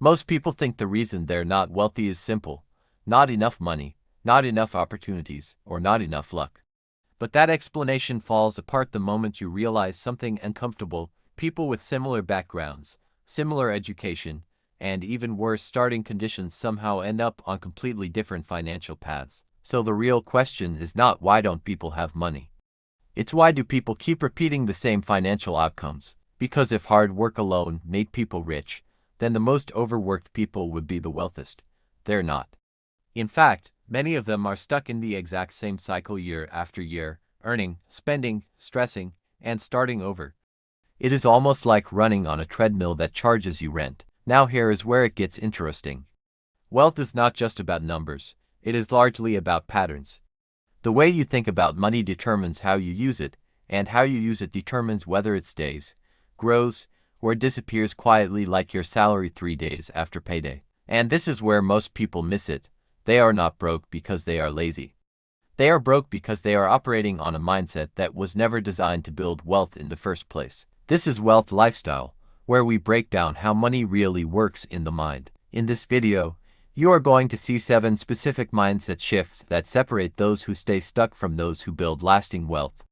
Most people think the reason they're not wealthy is simple: not enough money, not enough opportunities, or not enough luck. But that explanation falls apart the moment you realize something uncomfortable. People with similar backgrounds, similar education, and even worse starting conditions somehow end up on completely different financial paths. So the real question is not why don't people have money? It's why do people keep repeating the same financial outcomes? Because if hard work alone made people rich, then the most overworked people would be the wealthiest. They're not. In fact, many of them are stuck in the exact same cycle year after year, earning, spending, stressing, and starting over. It is almost like running on a treadmill that charges you rent. Now here is where it gets interesting. Wealth is not just about numbers, it is largely about patterns. The way you think about money determines how you use it, and how you use it determines whether it stays, grows, or disappears quietly like your salary 3 days after payday. And this is where most people miss it. They are not broke because they are lazy. They are broke because they are operating on a mindset that was never designed to build wealth in the first place. This is Wealth Lifestyle, where we break down how money really works in the mind. In this video, you are going to see 7 specific mindset shifts that separate those who stay stuck from those who build lasting wealth.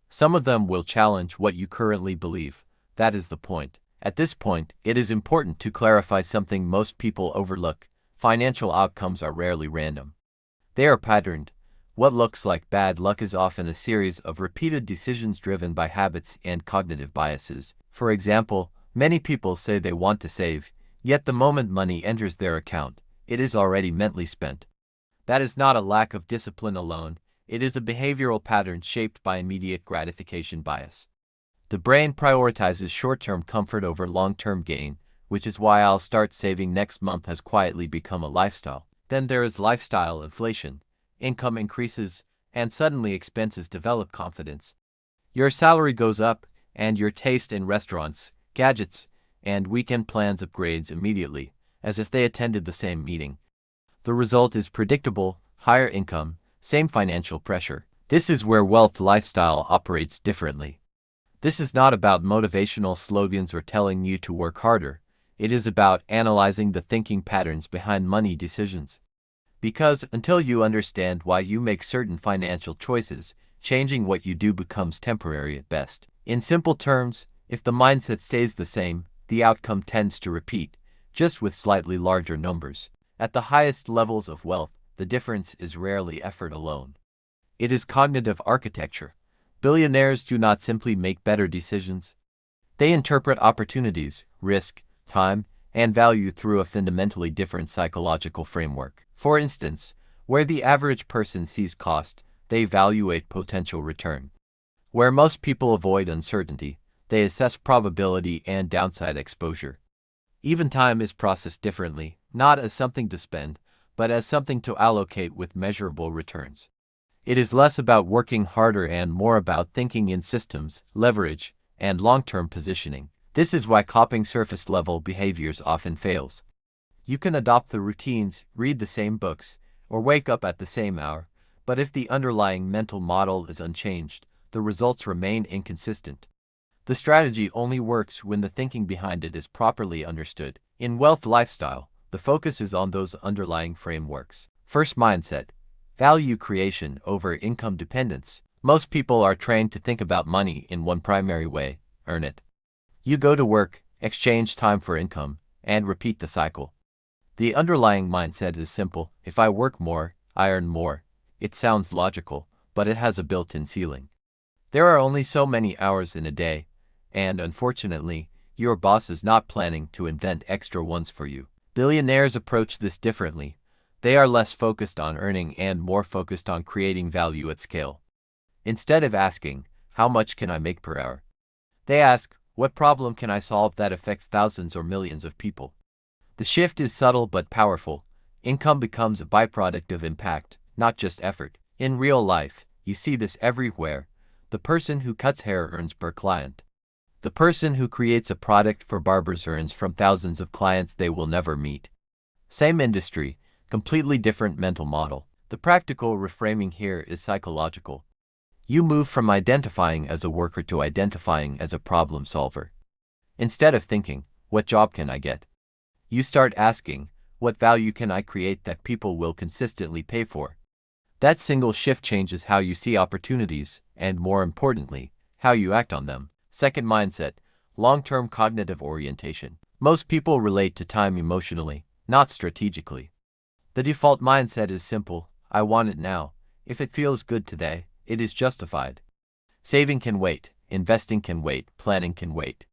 Some of them will challenge what you currently believe. That is the point. At this point, it is important to clarify something most people overlook. Financial outcomes are rarely random. They are patterned. What looks like bad luck is often a series of repeated decisions driven by habits and cognitive biases. For example, many people say they want to save, yet the moment money enters their account, it is already mentally spent. That is not a lack of discipline alone, it is a behavioral pattern shaped by immediate gratification bias. The brain prioritizes short-term comfort over long-term gain, which is why I'll start saving next month has quietly become a lifestyle. Then there is lifestyle inflation. Income increases, and suddenly expenses develop confidence. Your salary goes up, and your taste in restaurants, gadgets, and weekend plans upgrades immediately, as if they attended the same meeting. The result is predictable: higher income, same financial pressure. This is where Wealth Lifestyle operates differently. This is not about motivational slogans or telling you to work harder. It is about analyzing the thinking patterns behind money decisions. Because until you understand why you make certain financial choices, changing what you do becomes temporary at best. In simple terms, if the mindset stays the same, the outcome tends to repeat, just with slightly larger numbers. At the highest levels of wealth, the difference is rarely effort alone. It is cognitive architecture. Billionaires do not simply make better decisions. They interpret opportunities, risk, time, and value through a fundamentally different psychological framework. For instance, where the average person sees cost, they evaluate potential return. Where most people avoid uncertainty, they assess probability and downside exposure. Even time is processed differently, not as something to spend, but as something to allocate with measurable returns. It is less about working harder and more about thinking in systems, leverage, and long-term positioning. This is why copying surface-level behaviors often fails. You can adopt the routines, read the same books, or wake up at the same hour, but if the underlying mental model is unchanged, the results remain inconsistent. The strategy only works when the thinking behind it is properly understood. In Wealth Lifestyle, the focus is on those underlying frameworks. First mindset: value creation over income dependence. Most people are trained to think about money in one primary way: earn it. You go to work, exchange time for income, and repeat the cycle. The underlying mindset is simple: if I work more, I earn more. It sounds logical, but it has a built-in ceiling. There are only so many hours in a day, and unfortunately, your boss is not planning to invent extra ones for you. Billionaires approach this differently. They are less focused on earning and more focused on creating value at scale. Instead of asking, how much can I make per hour? They ask, what problem can I solve that affects thousands or millions of people? The shift is subtle but powerful. Income becomes a byproduct of impact, not just effort. In real life, you see this everywhere. The person who cuts hair earns per client. The person who creates a product for barbers earns from thousands of clients they will never meet. Same industry, completely different mental model. The practical reframing here is psychological. You move from identifying as a worker to identifying as a problem solver. Instead of thinking, what job can I get? You start asking, what value can I create that people will consistently pay for? That single shift changes how you see opportunities, and more importantly, how you act on them. Second mindset, long-term cognitive orientation. Most people relate to time emotionally, not strategically. The default mindset is simple: I want it now. If it feels good today, it is justified. Saving can wait, investing can wait, planning can wait.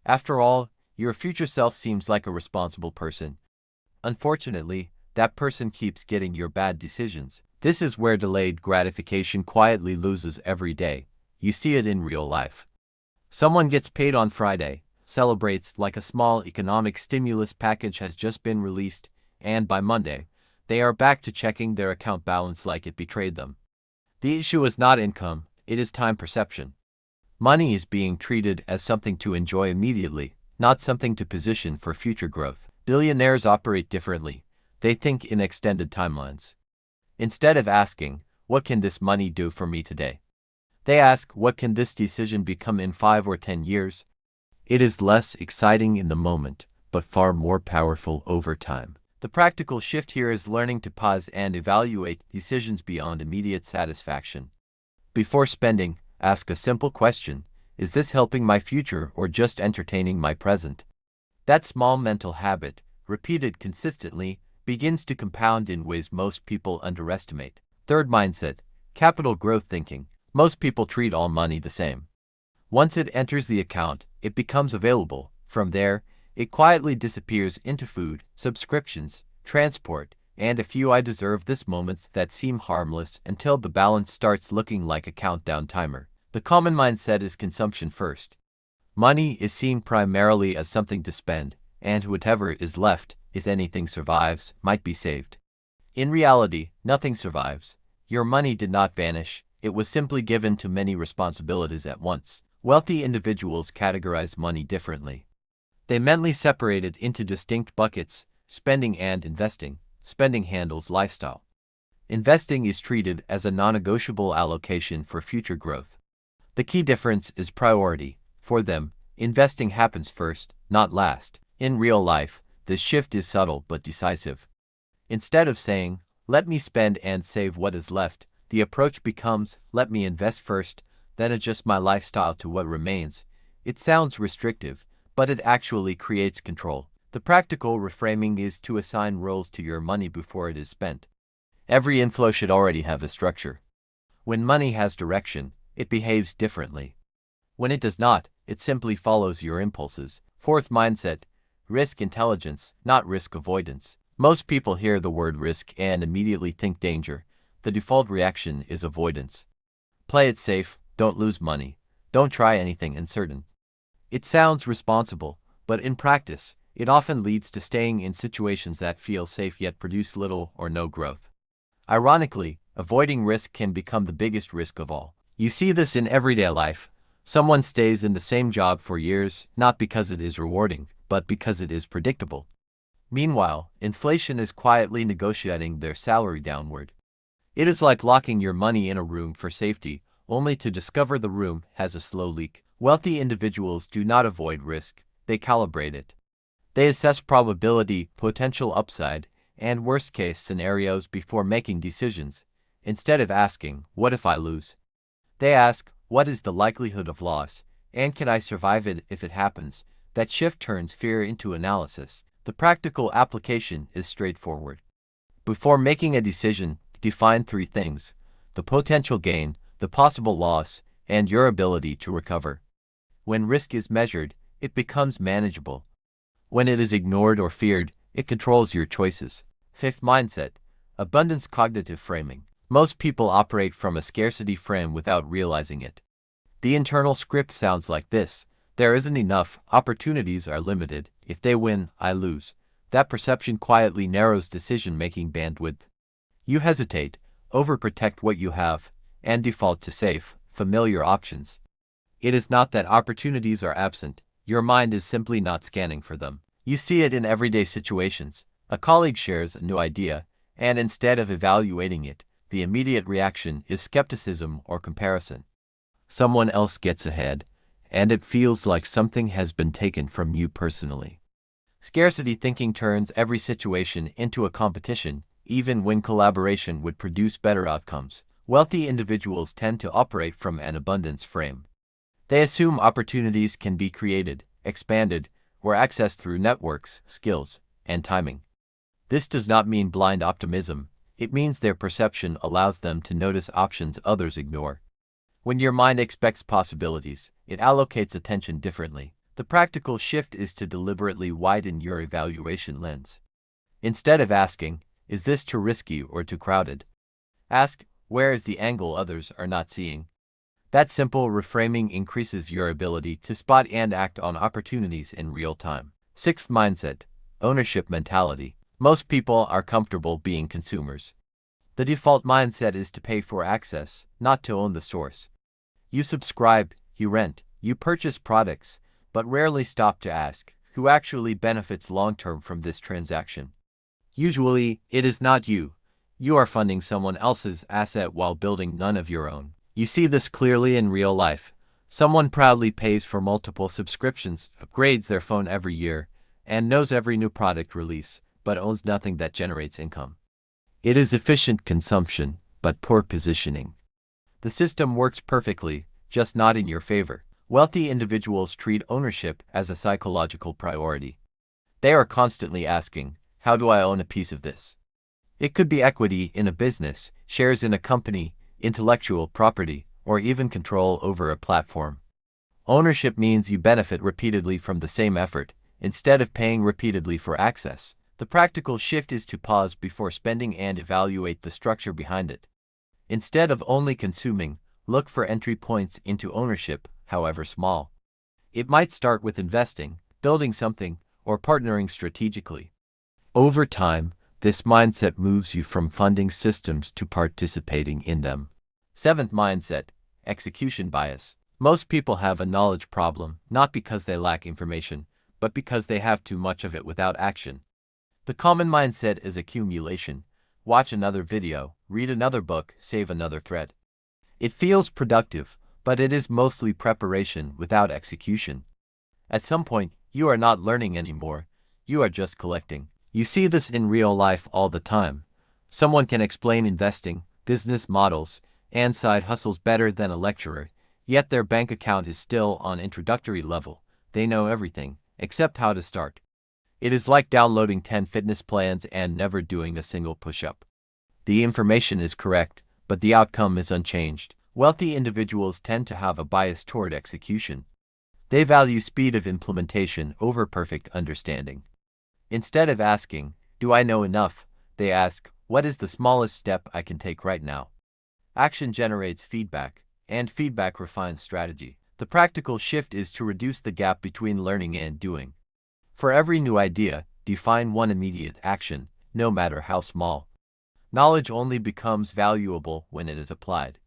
After all, your future self seems like a responsible person. Unfortunately, that person keeps getting your bad decisions. This is where delayed gratification quietly loses every day. You see it in real life. Someone gets paid on Friday, celebrates like a small economic stimulus package has just been released, and by Monday, they are back to checking their account balance like it betrayed them. The issue is not income, it is time perception. Money is being treated as something to enjoy immediately, not something to position for future growth. Billionaires operate differently. They think in extended timelines. Instead of asking, what can this money do for me today? They ask, what can this decision become in 5 or 10 years? It is less exciting in the moment, but far more powerful over time. The practical shift here is learning to pause and evaluate decisions beyond immediate satisfaction. Before spending, ask a simple question: is this helping my future or just entertaining my present? That small mental habit, repeated consistently, begins to compound in ways most people underestimate. Third mindset, capital growth thinking. Most people treat all money the same. Once it enters the account, it becomes available. From there, it quietly disappears into food, subscriptions, transport, and a few "I deserve this" moments that seem harmless until the balance starts looking like a countdown timer. The common mindset is consumption first. Money is seen primarily as something to spend, and whatever is left, if anything survives, might be saved. In reality, nothing survives. Your money did not vanish, it was simply given to many responsibilities at once. Wealthy individuals categorize money differently. They mentally separate it into distinct buckets: spending and investing. Spending handles lifestyle. Investing is treated as a non-negotiable allocation for future growth. The key difference is priority. For them, investing happens first, not last. In real life, this shift is subtle but decisive. Instead of saying, let me spend and save what is left, the approach becomes, let me invest first, then adjust my lifestyle to what remains. It sounds restrictive, but it actually creates control. The practical reframing is to assign roles to your money before it is spent. Every inflow should already have a structure. When money has direction, it behaves differently. When it does not, it simply follows your impulses. Fourth mindset, risk intelligence, not risk avoidance. Most people hear the word risk and immediately think danger. The default reaction is avoidance. Play it safe, don't lose money, don't try anything uncertain. It sounds responsible, but in practice, it often leads to staying in situations that feel safe yet produce little or no growth. Ironically, avoiding risk can become the biggest risk of all. You see this in everyday life. Someone stays in the same job for years, not because it is rewarding, but because it is predictable. Meanwhile, inflation is quietly negotiating their salary downward. It is like locking your money in a room for safety, only to discover the room has a slow leak. Wealthy individuals do not avoid risk, they calibrate it. They assess probability, potential upside, and worst-case scenarios before making decisions. Instead of asking, what if I lose? They ask, what is the likelihood of loss, and can I survive it if it happens? That shift turns fear into analysis. The practical application is straightforward. Before making a decision, define 3 things: the potential gain, the possible loss, and your ability to recover. When risk is measured, it becomes manageable. When it is ignored or feared, it controls your choices. Fifth mindset, abundance cognitive framing. Most people operate from a scarcity frame without realizing it. The internal script sounds like this: there isn't enough, opportunities are limited, if they win, I lose. That perception quietly narrows decision-making bandwidth. You hesitate, overprotect what you have, and default to safe, familiar options. It is not that opportunities are absent, your mind is simply not scanning for them. You see it in everyday situations. A colleague shares a new idea, and instead of evaluating it, the immediate reaction is skepticism or comparison. Someone else gets ahead, and it feels like something has been taken from you personally. Scarcity thinking turns every situation into a competition, even when collaboration would produce better outcomes. Wealthy individuals tend to operate from an abundance frame. They assume opportunities can be created, expanded, or accessed through networks, skills, and timing. This does not mean blind optimism. It means their perception allows them to notice options others ignore. When your mind expects possibilities, it allocates attention differently. The practical shift is to deliberately widen your evaluation lens. Instead of asking, "Is this too risky or too crowded?" ask, "Where is the angle others are not seeing?" That simple reframing increases your ability to spot and act on opportunities in real time. Sixth mindset, ownership mentality. Most people are comfortable being consumers. The default mindset is to pay for access, not to own the source. You subscribe, you rent, you purchase products, but rarely stop to ask, who actually benefits long-term from this transaction? Usually, it is not you. You are funding someone else's asset while building none of your own. You see this clearly in real life. Someone proudly pays for multiple subscriptions, upgrades their phone every year, and knows every new product release, but owns nothing that generates income. It is efficient consumption, but poor positioning. The system works perfectly, just not in your favor. Wealthy individuals treat ownership as a psychological priority. They are constantly asking, "How do I own a piece of this?" It could be equity in a business, shares in a company, intellectual property, or even control over a platform. Ownership means you benefit repeatedly from the same effort, instead of paying repeatedly for access. The practical shift is to pause before spending and evaluate the structure behind it. Instead of only consuming, look for entry points into ownership, however small. It might start with investing, building something, or partnering strategically. Over time, this mindset moves you from funding systems to participating in them. Seventh mindset, execution bias. Most people have a knowledge problem, not because they lack information, but because they have too much of it without action. The common mindset is accumulation. Watch another video, read another book, save another thread. It feels productive, but it is mostly preparation without execution. At some point, you are not learning anymore, you are just collecting. You see this in real life all the time. Someone can explain investing, business models, and side hustles better than a lecturer, yet their bank account is still on introductory level. They know everything, except how to start. It is like downloading 10 fitness plans and never doing a single push-up. The information is correct, but the outcome is unchanged. Wealthy individuals tend to have a bias toward execution. They value speed of implementation over perfect understanding. Instead of asking, "Do I know enough?" they ask, "What is the smallest step I can take right now?" Action generates feedback, and feedback refines strategy. The practical shift is to reduce the gap between learning and doing. For every new idea, define one immediate action, no matter how small. Knowledge only becomes valuable when it is applied.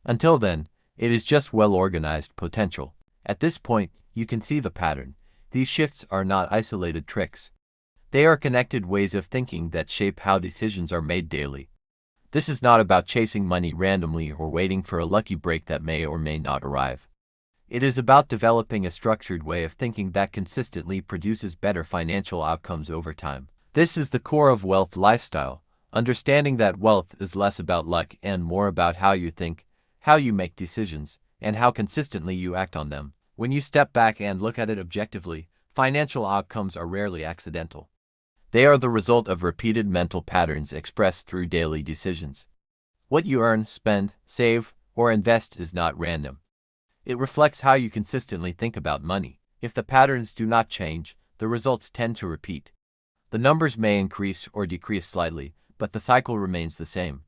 Until then, it is just well-organized potential. At this point, you can see the pattern. These shifts are not isolated tricks. They are connected ways of thinking that shape how decisions are made daily. This is not about chasing money randomly or waiting for a lucky break that may or may not arrive. It is about developing a structured way of thinking that consistently produces better financial outcomes over time. This is the core of wealth lifestyle, understanding that wealth is less about luck and more about how you think, how you make decisions, and how consistently you act on them. When you step back and look at it objectively, financial outcomes are rarely accidental. They are the result of repeated mental patterns expressed through daily decisions. What you earn, spend, save, or invest is not random. It reflects how you consistently think about money. If the patterns do not change, the results tend to repeat. The numbers may increase or decrease slightly, but the cycle remains the same.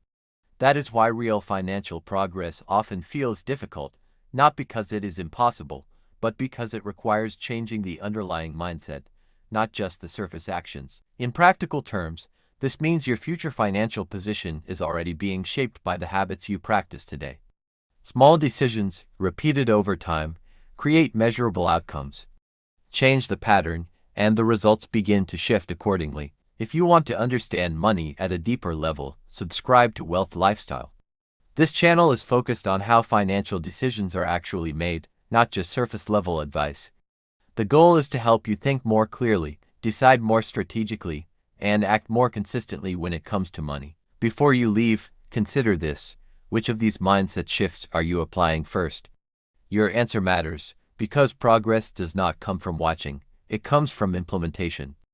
That is why real financial progress often feels difficult, not because it is impossible, but because it requires changing the underlying mindset, not just the surface actions. In practical terms, this means your future financial position is already being shaped by the habits you practice today. Small decisions, repeated over time, create measurable outcomes. Change the pattern, and the results begin to shift accordingly. If you want to understand money at a deeper level, subscribe to Wealth Lifestyle. This channel is focused on how financial decisions are actually made, not just surface-level advice. The goal is to help you think more clearly, decide more strategically, and act more consistently when it comes to money. Before you leave, consider this. Which of these mindset shifts are you applying first? Your answer matters, because progress does not come from watching, it comes from implementation.